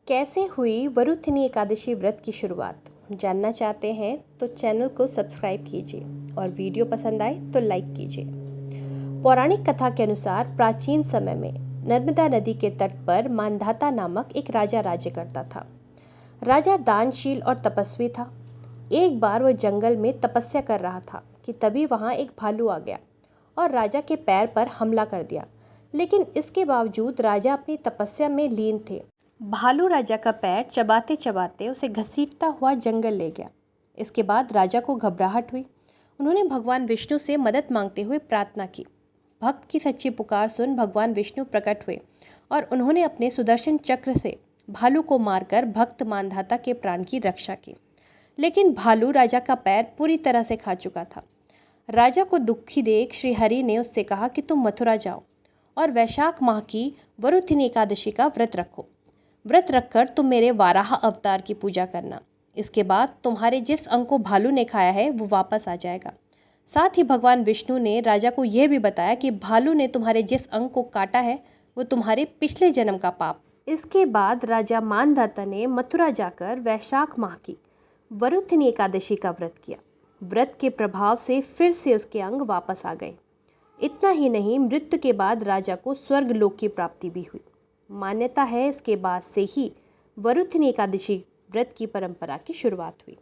कैसे हुई वरुथिनी एकादशी व्रत की शुरुआत जानना चाहते हैं तो चैनल को सब्सक्राइब कीजिए और वीडियो पसंद आए तो लाइक कीजिए। पौराणिक कथा के अनुसार प्राचीन समय में नर्मदा नदी के तट पर मांधाता नामक एक राजा राज्य करता था। राजा दानशील और तपस्वी था। एक बार वह जंगल में तपस्या कर रहा था कि तभी वहाँ एक भालू आ गया और राजा के पैर पर हमला कर दिया। लेकिन इसके बावजूद राजा अपनी तपस्या में लीन थे। भालू राजा का पैर चबाते चबाते उसे घसीटता हुआ जंगल ले गया। इसके बाद राजा को घबराहट हुई। उन्होंने भगवान विष्णु से मदद मांगते हुए प्रार्थना की। भक्त की सच्ची पुकार सुन भगवान विष्णु प्रकट हुए और उन्होंने अपने सुदर्शन चक्र से भालू को मारकर भक्त मानधाता के प्राण की रक्षा की। लेकिन भालू राजा का पैर पूरी तरह से खा चुका था। राजा को दुखी देख श्री हरि ने उससे कहा कि तुम मथुरा जाओ और वैशाख माह की वरुथिनी एकादशी का व्रत रखो। व्रत रखकर तुम मेरे वाराह अवतार की पूजा करना। इसके बाद तुम्हारे जिस अंग को भालू ने खाया है वो वापस आ जाएगा। साथ ही भगवान विष्णु ने राजा को यह भी बताया कि भालू ने तुम्हारे जिस अंग को काटा है वो तुम्हारे पिछले जन्म का पाप। इसके बाद राजा मानधाता ने मथुरा जाकर वैशाख माह की वरुथिनी एकादशी का व्रत किया। व्रत के प्रभाव से फिर से उसके अंग वापस आ गए। इतना ही नहीं, मृत्यु के बाद राजा को स्वर्ग लोक की प्राप्ति भी हुई। मान्यता है इसके बाद से ही वरुथिनी एकादशी व्रत की परंपरा की शुरुआत हुई।